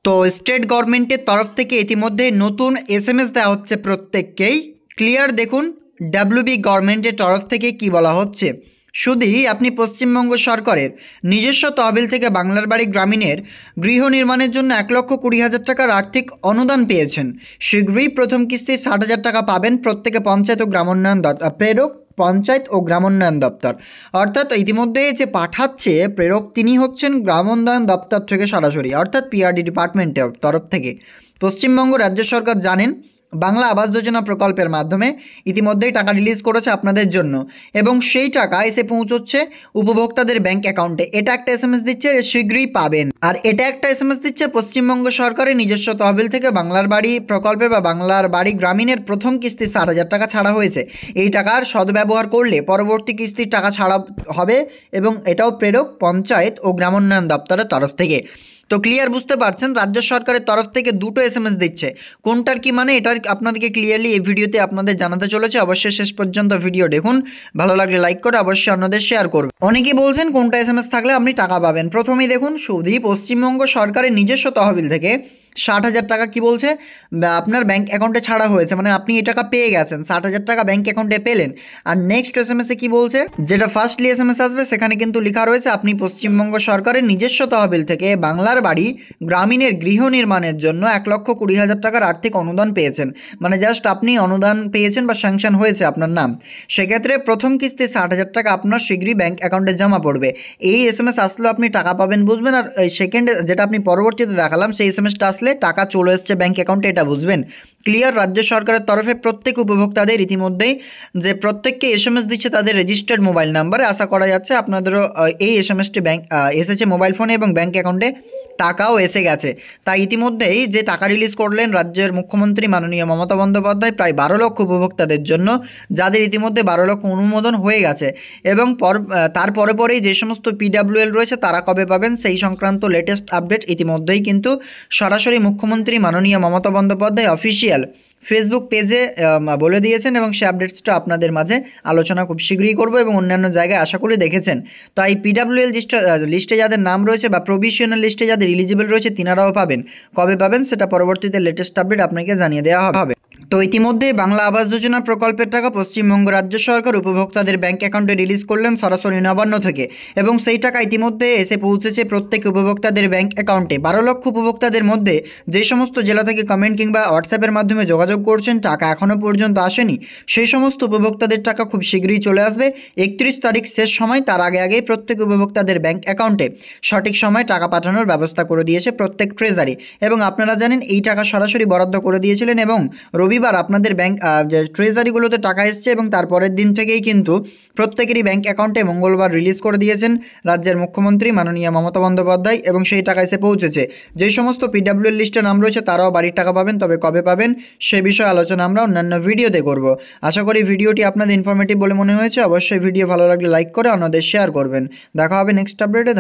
তো স্টেট গভর্নমেন্টের তরফ থেকে ইতিমধ্যে নতুন এসএমএস দেওয়া হচ্ছে প্রত্যেককেই। ক্লিয়ার দেখুন ডাব্লিউবি গভর্নমেন্টের তরফ থেকে কি বলা হচ্ছে। শুধুই আপনি পশ্চিমবঙ্গ সরকারের নিজস্ব তহবিল থেকে বাংলার বাড়ি গ্রামীণের গৃহ নির্মাণের জন্য 1,20,000 টাকার আর্থিক অনুদান পেয়েছেন। শীঘ্রই প্রথম কিস্তি 60,000 টাকা পাবেন প্রত্যেকে পঞ্চায়েত ও গ্রামোন্নয়ন প্রেরক পঞ্চায়েত ও গ্রামোন্নয়ন দপ্তর। অর্থাৎ ইতিমধ্যে যে পাঠাচ্ছে প্রেরক তিনি হচ্ছেন গ্রামোন্নয়ন দপ্তর থেকে সরাসরি, অর্থাৎ পিআরডি ডিপার্টমেন্টের তরফ থেকে। পশ্চিমবঙ্গ রাজ্য সরকার জানেন বাংলা আবাস যোজনা প্রকল্পের মাধ্যমে ইতিমধ্যেই টাকা রিলিজ করেছে আপনাদের জন্য, এবং সেই টাকা এসে পৌঁছচ্ছে উপভোক্তাদের ব্যাংক অ্যাকাউন্টে। এটা একটা এসএমএস দিচ্ছে শীঘ্রই পাবেন, আর এটা একটা এসএমএস দিচ্ছে পশ্চিমবঙ্গ সরকারের নিজস্ব তহবিল থেকে বাংলার বাড়ি প্রকল্পে বা বাংলার বাড়ি গ্রামীণের প্রথম কিস্তি 60,000 টাকা ছাড়া হয়েছে। এই টাকার সদ্ব্যবহার করলে পরবর্তী কিস্তির টাকা ছাড়া হবে, এবং এটাও প্রেরক পঞ্চায়েত ও গ্রামোন্নয়ন দপ্তরের তরফ থেকে। তো ক্লিয়ার বুঝতে পারছেন রাজ্য সরকারের তরফ থেকে দুটো এসএমএস দিচ্ছে। কোনটার কি মানে এটা আপনাদেরকে ক্লিয়ারলি এই ভিডিওতে আপনাদের জানাতে চলেছে। অবশ্যই শেষ পর্যন্ত ভিডিও দেখুন, ভালো লাগলে লাইক করে অবশ্যই অন্যদের শেয়ার করবেন। অনেকেই বলছেন কোনটা এসএমএস থাকলে আপনি টাকা পাবেন। প্রথমেই দেখুন শুধুই পশ্চিমবঙ্গ সরকারের নিজস্ব তহবিল থেকে 60,000 টাকা কি বলছে আপনার ব্যাংক অ্যাকাউন্টে ছাড়া হয়েছে, মানে আপনি এই টাকা পেয়ে গেছেন, 60,000 টাকা ব্যাংক অ্যাকাউন্টে পেলেন। আর নেক্সট এসএমএসে কি বলছে, যেটা ফার্স্টলি এসএমএস আসবে সেখানে কিন্তু লেখা রয়েছে আপনি পশ্চিমবঙ্গ সরকারের নিজস্ব তহবিল থেকে বাংলার বাড়ি গ্রামীণের গৃহ নির্মাণের জন্য 1,20,000 টাকার আর্থিক অনুদান পেয়েছেন। মানে জাস্ট আপনি অনুদান পেয়েছেন বা স্যাংশন হয়েছে আপনার নাম। সেক্ষেত্রে প্রথম কিস্তি 60,000 টাকা আপনার শীঘ্রই ব্যাংক অ্যাকাউন্টে জমা পড়বে। এই এসএমএস আসলেও আপনি টাকা পাবেন বুঝবেন। আর সেকেন্ড যেটা আপনি পরবর্তীতে দেখালাম সেই এসএমএসটা আসলে টাকা চলে এসছে ব্যাংক অ্যাকাউন্টে, এটা বুঝবেন। ক্লিয়ার রাজ্য সরকারের তরফে প্রত্যেক উপভোক্তাদের ইতিমধ্যেই যে প্রত্যেককে এসএমএস দিচ্ছে তাদের রেজিস্টার্ড মোবাইল নাম্বারে। আশা করা যাচ্ছে আপনাদেরও এই এসএমএসটি ব্যাংক এসেছে মোবাইল ফোনে এবং ব্যাংক অ্যাকাউন্টে টাকাও এসে গেছে। তাই ইতিমধ্যেই যে টাকা রিলিজ করলেন রাজ্যের মুখ্যমন্ত্রী মাননীয় মমতা বন্দ্যোপাধ্যায় প্রায় 12 লক্ষ উপভোক্তাদের জন্য, যাদের ইতিমধ্যে 12 লক্ষ অনুমোদন হয়ে গেছে। এবং তার পরেই যে সমস্ত পিডাব্লিউএল রয়েছে তারা কবে পাবেন সেই সংক্রান্ত লেটেস্ট আপডেট ইতিমধ্যেই কিন্তু সরাসরি মুখ্যমন্ত্রী মাননীয় মমতা বন্দ্যোপাধ্যায় অফিসিয়াল ফেসবুক পেজে বলে দিয়েছেন, এবং সেই আপডেটসটা আপনাদের মাঝে আলোচনা খুব শীঘ্রই করব এবং অন্যান্য জায়গায় আশা করি দেখেছেন। তো এই পিডাব্লিউএল লিস্টে যাদের নাম রয়েছে বা প্রভিশনাল লিস্টে যাদের এলিজিবল রয়েছে তিনারাও পাবেন। কবে পাবেন সেটা পরবর্তীতে লেটেস্ট আপডেট আপনাকে জানিয়ে দেওয়া হবে। তো ইতিমধ্যে বাংলা আবাস যোজনা প্রকল্পের টাকা পশ্চিমবঙ্গ রাজ্য সরকার উপভোক্তাদের ব্যাংক অ্যাকাউন্টে রিলিজ করলেন সরাসরি নবান্ন থেকে, এবং সেই টাকা ইতিমধ্যে এসে পৌঁছেছে প্রত্যেক উপভোক্তাদের ব্যাংক অ্যাকাউন্টে। 12 লক্ষ উপভোক্তাদের মধ্যে যে সমস্ত জেলা থেকে কমেন্ট কিংবা হোয়াটসঅ্যাপের মাধ্যমে যোগাযোগ করছেন টাকা এখনও পর্যন্ত আসেনি, সেই সমস্ত উপভোক্তাদের টাকা খুব শীঘ্রই চলে আসবে। 31 তারিখ শেষ সময়, তার আগেই প্রত্যেক উপভোক্তাদের ব্যাংক অ্যাকাউন্টে সঠিক সময় টাকা পাঠানোর ব্যবস্থা করে দিয়েছে প্রত্যেক ট্রেজারি। এবং আপনারা জানেন এই টাকা সরাসরি বরাদ্দ করে দিয়েছিলেন, এবং রবিবার আপনাদের ব্যাংক যে ট্রেজারিগুলোতে টাকা এসছে, এবং তারপরের দিন থেকেই কিন্তু প্রত্যেকেরই ব্যাংক অ্যাকাউন্টে মঙ্গলবার রিলিজ করে দিয়েছেন রাজ্যের মুখ্যমন্ত্রী মাননীয় মমতা বন্দ্যোপাধ্যায়, এবং সেই টাকা এসে পৌঁছেছে। যে সমস্ত পিডাব্লিউএল লিস্টে নাম রয়েছে তারাও বাড়ির টাকা পাবেন, তবে কবে পাবেন সে বিষয়ে আলোচনা আমরা অন্যান্য ভিডিওতে করব। আশা করি ভিডিওটি আপনাদের ইনফরমেটিভ বলে মনে হয়েছে। অবশ্যই ভিডিও ভালো লাগলে লাইক করে অন্যদের শেয়ার করবেন। দেখা হবে নেক্সট আপডেটে।